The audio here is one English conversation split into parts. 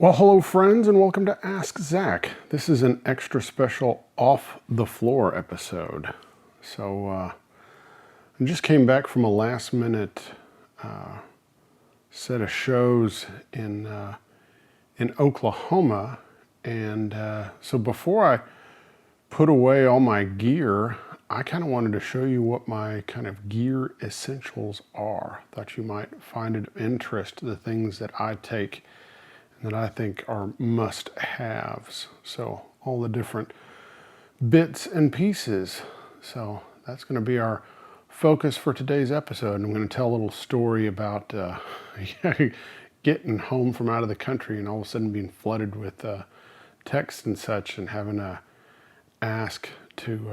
Well, hello friends, and welcome to Ask Zach. This is an extra special off the floor episode. So I just came back from a last minute set of shows in Oklahoma, and so before I put away all my gear, I kind of wanted to show you what my kind of gear essentials are. Thought you might find it of interest, the things that I take that I think are must-haves. So all the different bits and pieces. So that's going to be our focus for today's episode. And I'm going to tell a little story about getting home from out of the country and all of a sudden being flooded with texts and such, and having to ask to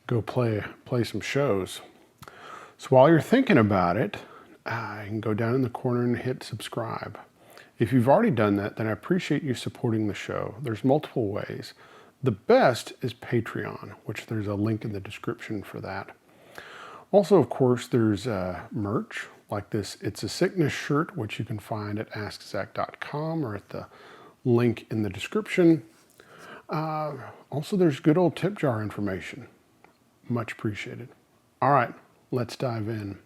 go play some shows. So while you're thinking about it, you can go down in the corner and hit subscribe. If you've already done that, then I appreciate you supporting the show. There's multiple ways. The best is Patreon, which there's a link in the description for that. Also, of course, there's merch like this It's a Sickness shirt, which you can find at askzach.com or at the link in the description. Also, there's good old tip jar information. Much appreciated. All right, let's dive in.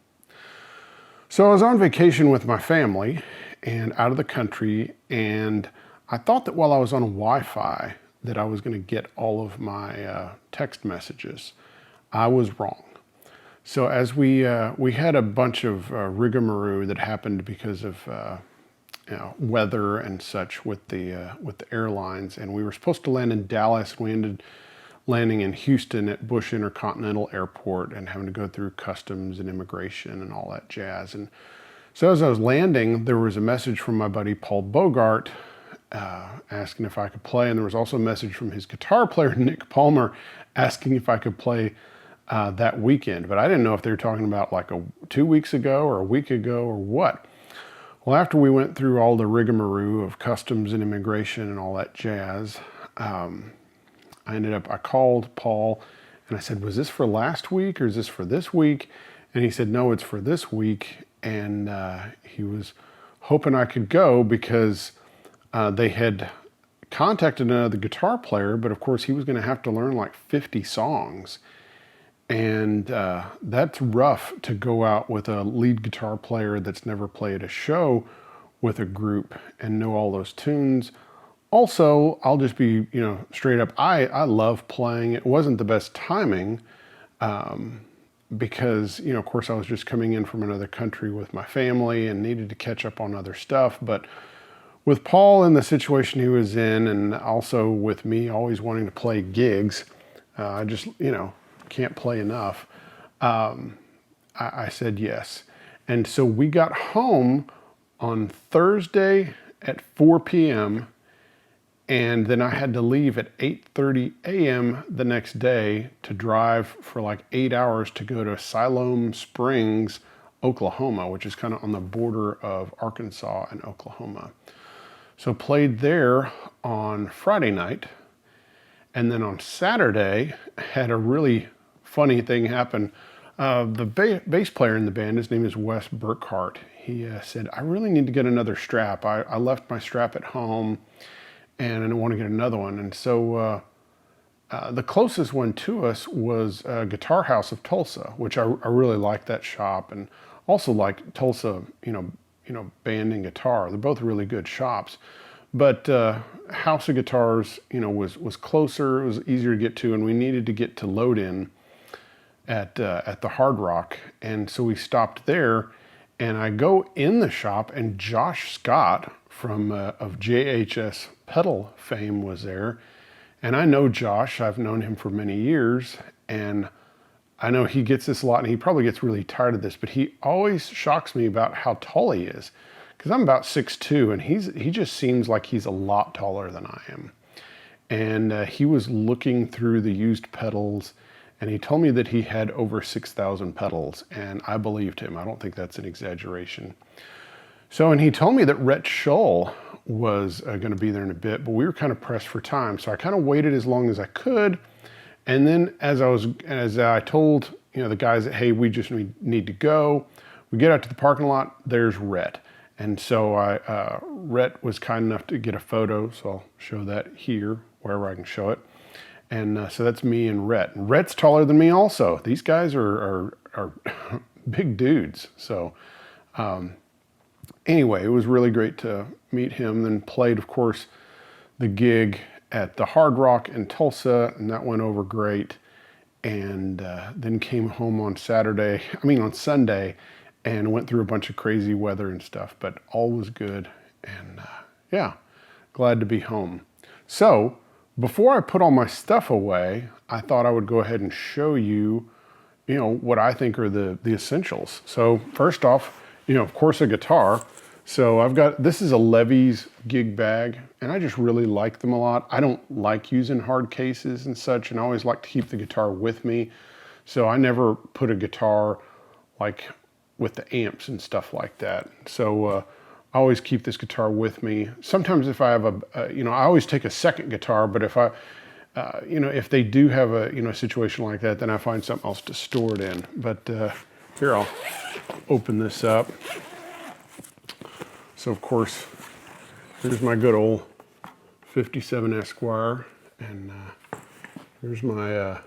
So I was on vacation with my family and out of the country, and I thought that while I was on Wi-Fi that I was going to get all of my text messages. I was wrong. So as we had a bunch of rigmarole that happened because of weather and such with the airlines, and we were supposed to land in Dallas, and we ended landing in Houston at Bush Intercontinental Airport and having to go through customs and immigration and all that jazz. And so as I was landing, there was a message from my buddy Paul Bogart asking if I could play, and there was also a message from his guitar player Nick Palmer asking if I could play that weekend. But I didn't know if they were talking about like 2 weeks ago or a week ago or what. Well, after we went through all the rigmarole of customs and immigration and all that jazz, I called Paul and I said, was this for last week or is this for this week? And he said, no, it's for this week. And he was hoping I could go because they had contacted another guitar player, but of course he was going to have to learn like 50 songs. And that's rough to go out with a lead guitar player that's never played a show with a group and know all those tunes. Also, I'll just be, straight up, I love playing. It wasn't the best timing because, of course, I was just coming in from another country with my family and needed to catch up on other stuff. But with Paul and the situation he was in, and also with me always wanting to play gigs, I just, can't play enough. I said yes. And so we got home on Thursday at 4 p.m., and then I had to leave at 8:30 a.m. the next day to drive for like 8 hours to go to Siloam Springs, Oklahoma, which is kind of on the border of Arkansas and Oklahoma. So played there on Friday night. And then on Saturday, had a really funny thing happen. The bass player in the band, his name is Wes Burkhart. He said, I really need to get another strap. I left my strap at home and I want to get another one. And so the closest one to us was Guitar House of Tulsa, which I really like that shop, and also like Tulsa, band and guitar. They're both really good shops. But House of Guitars, was closer. It was easier to get to, and we needed to get to load in at the Hard Rock. And so we stopped there, and I go in the shop, and Josh Scott from of JHS pedal fame was there. And I know Josh, I've known him for many years, and I know he gets this a lot, and he probably gets really tired of this, but he always shocks me about how tall he is. Because I'm about 6'2", and he just seems like he's a lot taller than I am. And he was looking through the used pedals, and he told me that he had over 6,000 pedals, and I believed him. I don't think that's an exaggeration. So, and he told me that Rhett Shull was going to be there in a bit, but we were kind of pressed for time. So I kind of waited as long as I could. And then as I told, the guys that, hey, we just need to go, we get out to the parking lot, there's Rhett. And so Rhett was kind enough to get a photo, so I'll show that here, wherever I can show it. And so that's me and Rhett. And Rhett's taller than me also. These guys are big dudes. So anyway, it was really great to meet him. Then played, of course, the gig at the Hard Rock in Tulsa, and that went over great. And then came home on Sunday, and went through a bunch of crazy weather and stuff, but all was good. And yeah, glad to be home. So before I put all my stuff away, I thought I would go ahead and show you, what I think are the essentials. So first off, of course, a guitar. So this is a Levy's gig bag, and I just really like them a lot. I don't like using hard cases and such, and I always like to keep the guitar with me. So I never put a guitar like with the amps and stuff like that. So I always keep this guitar with me. Sometimes if I have I always take a second guitar, but if if they do have a situation like that, then I find something else to store it in. But here, I'll open this up. So of course, here's my good old 57 Esquire, and here's my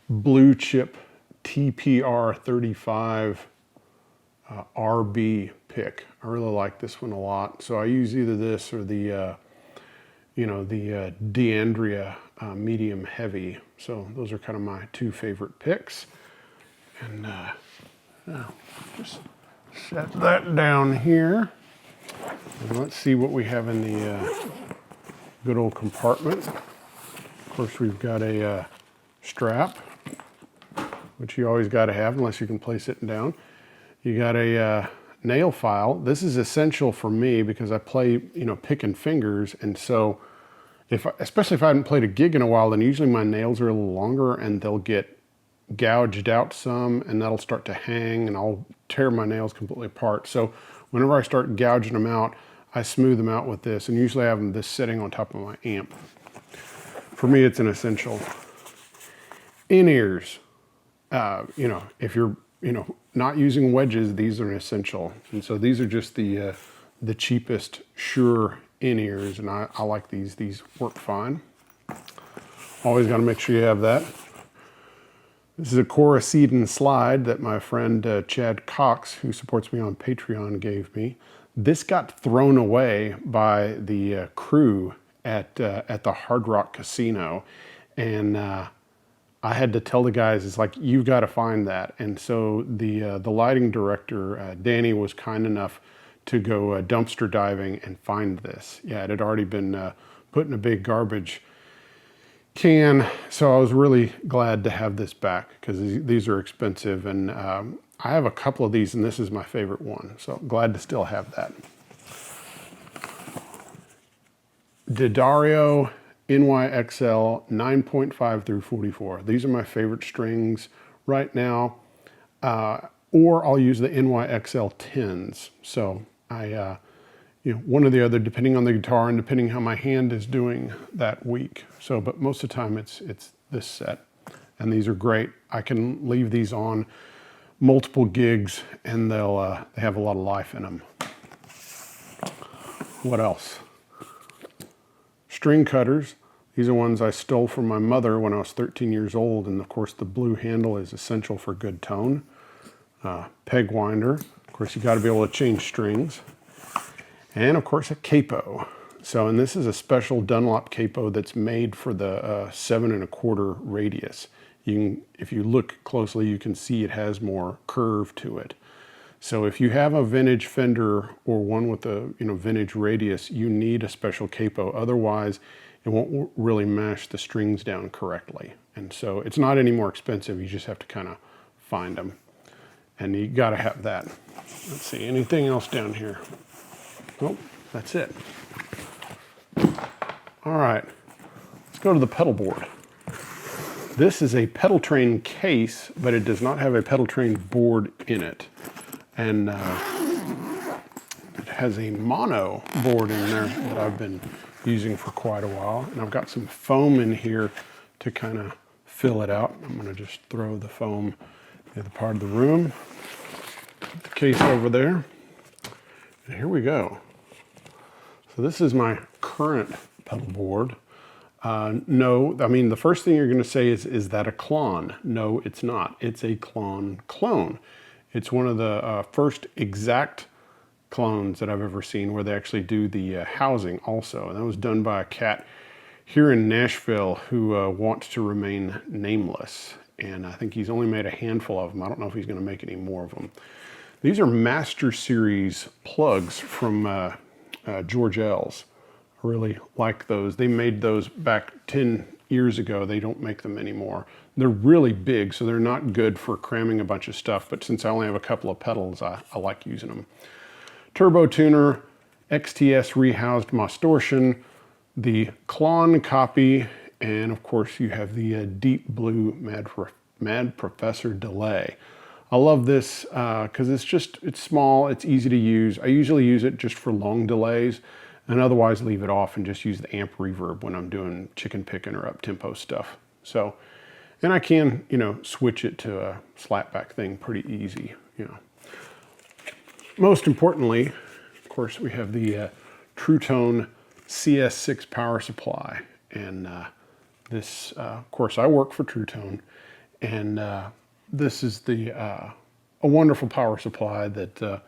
blue chip TPR 35 RB pick. I really like this one a lot. So I use either this or the D'Andrea medium heavy. So those are kind of my two favorite picks. And just set that down here. And let's see what we have in the good old compartment. Of course, we've got a strap, which you always got to have unless you can place it down. You got a nail file. This is essential for me because I play, picking fingers, and so especially if I haven't played a gig in a while, then usually my nails are a little longer and they'll get gouged out some, and that'll start to hang, and I'll tear my nails completely apart. So whenever I start gouging them out, I smooth them out with this, and usually I have this sitting on top of my amp. For me, it's an essential. In-ears. If you're not using wedges, these are an essential. And so these are just the cheapest Shure in-ears, and I like these. These work fine. Always got to make sure you have that. This is a Coricidin slide that my friend Chad Cox, who supports me on Patreon, gave me. This got thrown away by the crew at the Hard Rock Casino, and I had to tell the guys, it's like, you've got to find that. And so the lighting director, Danny, was kind enough to go dumpster diving and find this. Yeah, it had already been put in a big garbage can. So I was really glad to have this back because these are expensive. And I have a couple of these, and this is my favorite one. So glad to still have that. D'Addario NYXL 9.5 through 44. These are my favorite strings right now. Or I'll use the NYXL 10s. So one or the other, depending on the guitar and depending how my hand is doing that week. So, but most of the time it's this set, and these are great. I can leave these on multiple gigs, and they have a lot of life in them. What else? String cutters. These are ones I stole from my mother when I was 13 years old, and of course the blue handle is essential for good tone. Peg winder. Of course, you got to be able to change strings. And of course, a capo. So, and this is a special Dunlop capo that's made for the 7 1/4 radius. If you look closely, you can see it has more curve to it. So if you have a vintage Fender or one with a vintage radius, you need a special capo. Otherwise, it won't really mash the strings down correctly. And so it's not any more expensive. You just have to kind of find them. And you got to have that. Let's see, anything else down here? Nope, that's it. All right, let's go to the pedal board. This is a pedal train case, but it does not have a pedal train board in it. And it has a mono board in there that I've been using for quite a while. And I've got some foam in here to kind of fill it out. I'm going to just throw the foam in the part of the room. Put the case over there. And here we go. So this is my current pedal board. No, I mean, the first thing you're going to say is that a clone? No, it's not. It's a clone. It's one of the first exact clones that I've ever seen where they actually do the housing also. And that was done by a cat here in Nashville who wants to remain nameless. And I think he's only made a handful of them. I don't know if he's going to make any more of them. These are Master Series plugs from George L's. I really like those. They made those back 10 years ago. They don't make them anymore. They're really big, so they're not good for cramming a bunch of stuff, but since I only have a couple of pedals, I like using them. Turbo tuner, XTS rehoused Mostortion, the Klon copy, and of course you have the Deep Blue Mad Professor delay. I love this because it's small, it's easy to use. I usually use it just for long delays and otherwise leave it off and just use the amp reverb when I'm doing chicken picking or up-tempo stuff. So, and I can, you know, switch it to a slapback thing pretty easy, you know. Most importantly, of course, we have the True Tone CS6 power supply. And this, of course, I work for True Tone, and this is a wonderful power supply that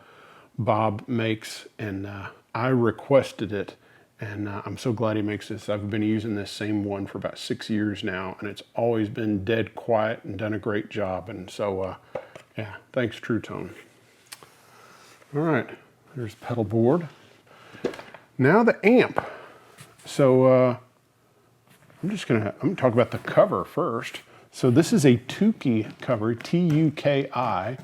Bob makes, and I requested it, and I'm so glad he makes this. I've been using this same one for about 6 years now, and it's always been dead quiet and done a great job. And so, yeah, thanks True Tone. All right, there's Pedalboard. Now the amp. So I'm gonna talk about the cover first. So this is a Tuki cover, T-U-K-I,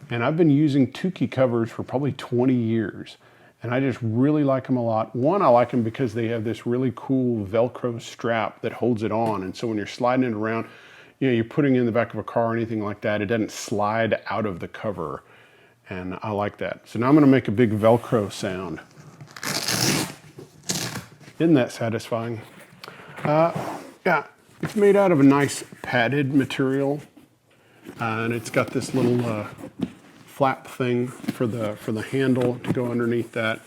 and I've been using Tuki covers for probably 20 years. And I just really like them a lot. One, I like them because they have this really cool Velcro strap that holds it on. And so when you're sliding it around, you know, you're putting it in the back of a car or anything like that, it doesn't slide out of the cover. And I like that. So now I'm gonna make a big Velcro sound. Isn't that satisfying? Yeah, it's made out of a nice padded material. And it's got this little flap thing for the handle to go underneath that.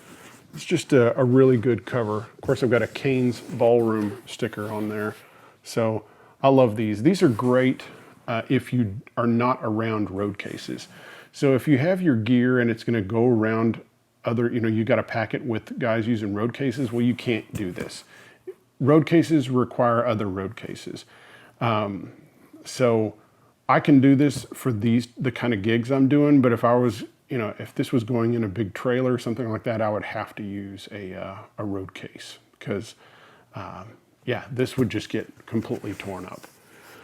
It's just a really good cover. Of course, I've got a Kane's Ballroom sticker on there. So I love these. These are great if you are not around road cases. So if you have your gear and it's gonna go around other, you know, you gotta pack it with guys using road cases, well, you can't do this. Road cases require other road cases. So I can do this for the kind of gigs I'm doing, but if I was, you know, if this was going in a big trailer or something like that, I would have to use a road case because, yeah, this would just get completely torn up.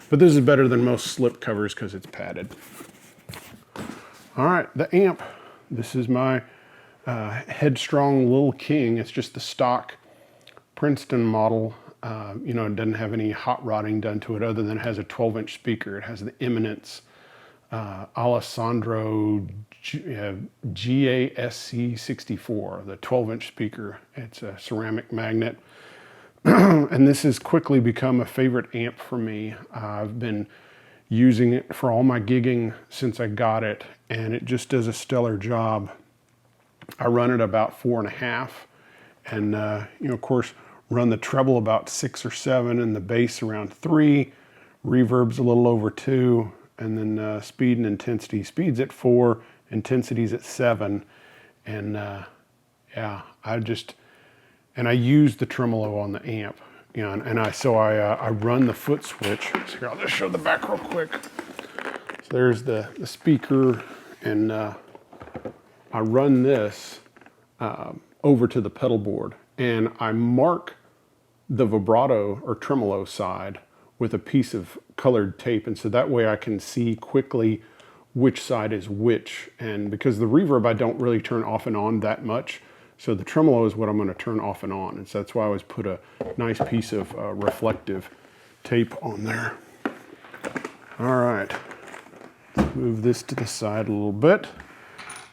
But this is better than most slip covers because it's padded. All right, the amp. This is my Headstrong Lil King. It's just the stock Princeton model. You know, it doesn't have any hot rodding done to it other than it has a 12-inch speaker. It has the Eminence Alessandro GA-SC64, the 12-inch speaker. It's a ceramic magnet. And this has quickly become a favorite amp for me. I've been using it for all my gigging since I got it, and it just does a stellar job. I run it about 4.5, and you know, of course, run the treble about 6 or 7, and the bass around 3. Reverb's a little over 2, and then speed and intensity. Speed's at 4, intensity's at 7, and yeah, I use the tremolo on the amp. You know, and I run the foot switch. So here, I'll just show the back real quick. So there's the speaker, and I run this over to the pedal board, and I mark the vibrato or tremolo side with a piece of colored tape, and so that way I can see quickly which side is which. And because the reverb I don't really turn off and on that much, so the tremolo is what I'm going to turn off and on. And so that's why I always put a nice piece of reflective tape on there. All right, let's move this to the side a little bit.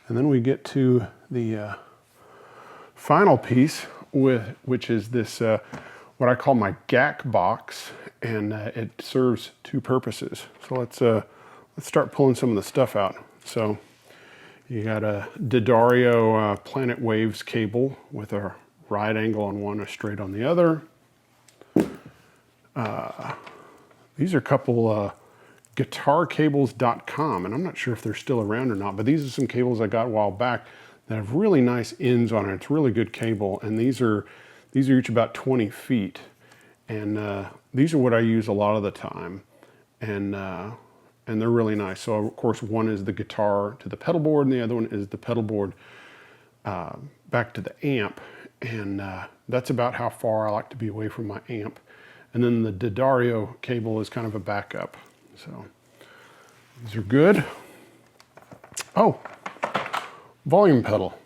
And then we get to the final piece, which is this, what I call my GAC box. And it serves 2 purposes. So let's start pulling some of the stuff out. So You got a D'Addario Planet Waves cable with a right angle on one, a straight on the other. These are a couple guitarcables.com, and I'm not sure if they're still around or not, but these are some cables I got a while back that have really nice ends on it. It's really good cable, and these are each about 20 feet. And these are what I use a lot of the time. And they're really nice. So of course one is the guitar to the pedal board, and the other one is the pedal board back to the amp. And that's about how far I like to be away from my amp. And then the D'Addario cable is kind of a backup. So these are good. Oh, volume pedal.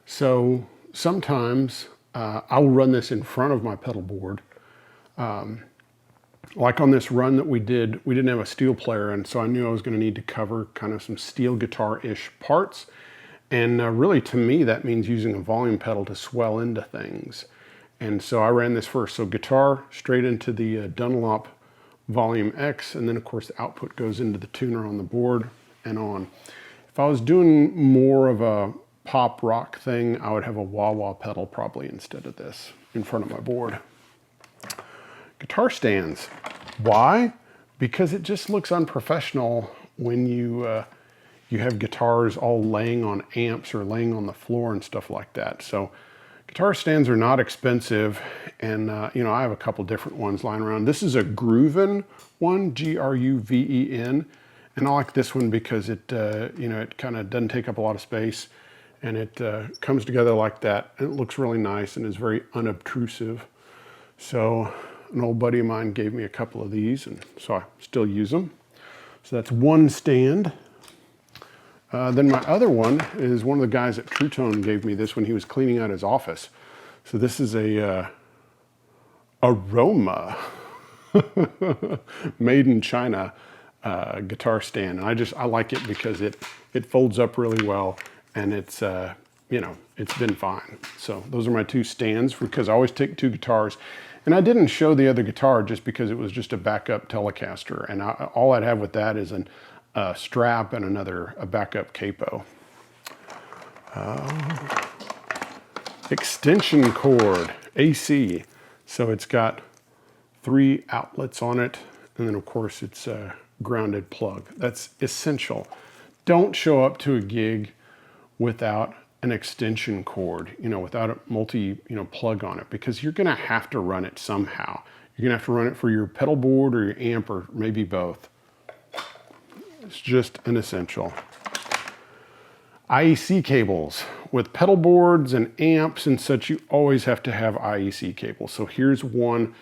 So sometimes I'll run this in front of my pedal board. Like on this run that we didn't have a steel player, and so I knew I was going to need to cover kind of some steel guitar-ish parts. And really, to me, that means using a volume pedal to swell into things. And so I ran this first. So guitar straight into the Dunlop Volume X, and then of course the output goes into the tuner on the board and on. If I was doing more of a pop rock thing, I would have a wah-wah pedal probably instead of this in front of my board. Guitar stands. Why? Because it just looks unprofessional when you have guitars all laying on amps or laying on the floor and stuff like that. So guitar stands are not expensive, and you know, I have a couple different ones lying around. This is a Grooven one, G-R-U-V-E-N, and I like this one because it you know, it kind of doesn't take up a lot of space, and it comes together like that, and it looks really nice and is very unobtrusive. So an old buddy of mine gave me a couple of these, and so I still use them. So that's one stand. Then my other one is one of the guys at True Tone gave me this when he was cleaning out his office. So this is a Aroma made in China guitar stand, and I like it because it folds up really well, and it's you know, it's been fine. So those are my two stands, because I always take two guitars. And I didn't show the other guitar just because it was just a backup Telecaster, and all I'd have with that is a strap and a backup capo. Extension cord, AC. So it's got 3 outlets on it, and then of course it's a grounded plug. That's essential. Don't show up to a gig without an extension cord, you know, without a multi, you know, plug on it, because you're gonna have to run it somehow. You're gonna have to run it for your pedal board or your amp, or maybe both. It's just an essential. IEC cables. With pedal boards and amps and such, you always have to have IEC cables. So here's one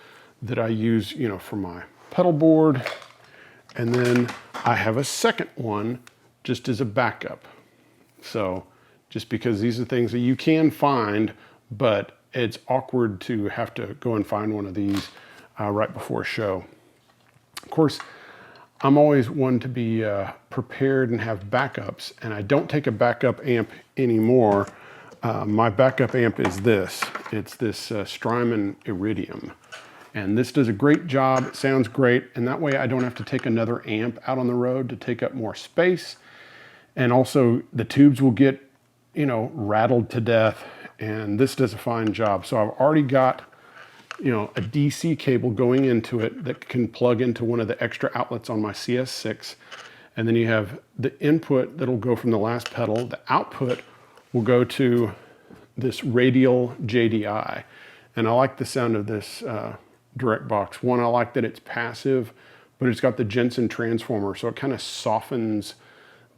that I use, you know, for my pedal board, and then I have a second one just as a backup. So just because these are things that you can find, but it's awkward to have to go and find one of these right before a show. Of course, I'm always one to be prepared and have backups, and I don't take a backup amp anymore. My backup amp is this. It's this Strymon Iridium, and this does a great job. It sounds great, and that way I don't have to take another amp out on the road to take up more space, and also the tubes will get, you know, rattled to death, and this does a fine job. So I've already got, you know, a DC cable going into it that can plug into one of the extra outlets on my CS6. And then you have the input that'll go from the last pedal. The output will go to this radial JDI. And I like the sound of this direct box. One, I like that it's passive, but it's got the Jensen transformer, so it kind of softens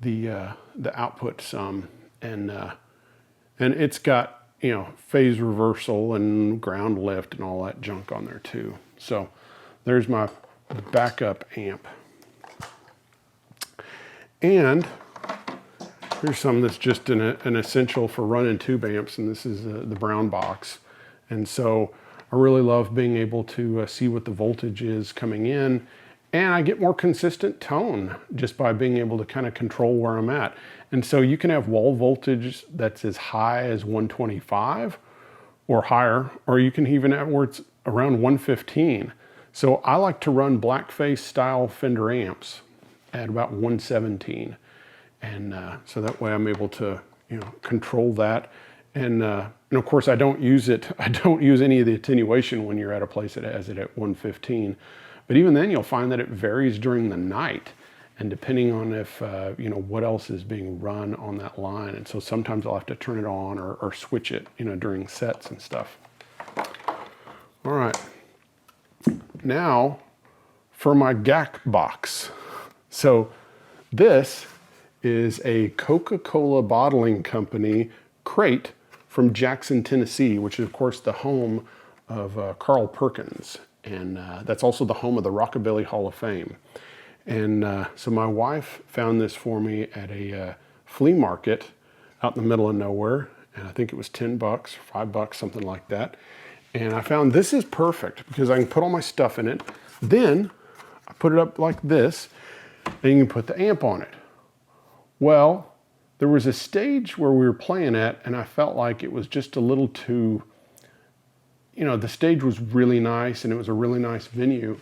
the output some. And it's got, you know, phase reversal and ground lift and all that junk on there too. So there's my backup amp. And here's some that's just an essential for running tube amps, and this is the brown box. And so I really love being able to see what the voltage is coming in, and I get more consistent tone just by being able to kind of control where I'm at. And so you can have wall voltage that's as high as 125 or higher, or you can even have where it's around 115. So I like to run blackface style Fender amps at about 117. And so that way I'm able to, you know, control that. And of course I don't use it. I don't use any of the attenuation when you're at a place that has it at 115. But even then you'll find that it varies during the night. And depending on if, you know, what else is being run on that line. And so sometimes I'll have to turn it on or switch it, you know, during sets and stuff. All right. Now for my GAC box. So this is a Coca-Cola bottling company crate from Jackson, Tennessee, which is of course the home of Carl Perkins. And that's also the home of the Rockabilly Hall of Fame. And so my wife found this for me at a flea market out in the middle of nowhere. And I think it was 10 bucks, $5, something like that. And I found this is perfect because I can put all my stuff in it. Then I put it up like this, and you can put the amp on it. Well, there was a stage where we were playing at, and I felt like it was just a little too, you know, the stage was really nice, and it was a really nice venue.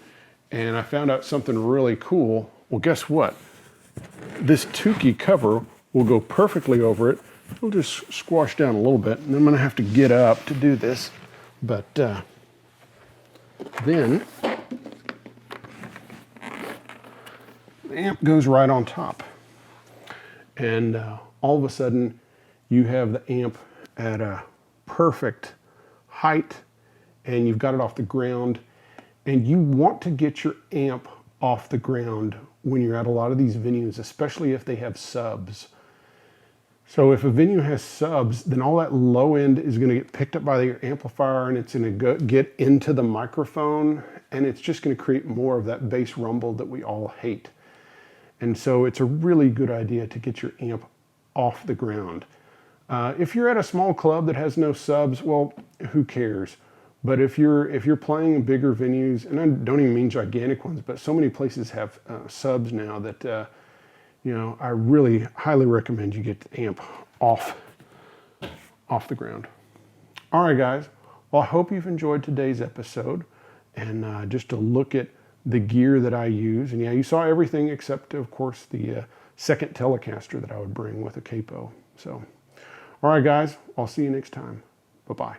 And I found out something really cool. Well, guess what? This Tukey cover will go perfectly over it. It'll just squash down a little bit, and I'm gonna have to get up to do this. But then the amp goes right on top. And all of a sudden you have the amp at a perfect height, and you've got it off the ground. And you want to get your amp off the ground when you're at a lot of these venues, especially if they have subs. So if a venue has subs, then all that low end is going to get picked up by your amplifier, and it's going to get into the microphone, and it's just going to create more of that bass rumble that we all hate. And so it's a really good idea to get your amp off the ground. If you're at a small club that has no subs, well, who cares? But if you're playing in bigger venues, and I don't even mean gigantic ones, but so many places have subs now that you know, I really highly recommend you get the amp off the ground. All right, guys. Well, I hope you've enjoyed today's episode, and just to look at the gear that I use. And yeah, you saw everything except, of course, the second Telecaster that I would bring with a capo. So, all right, guys. I'll see you next time. Bye-bye.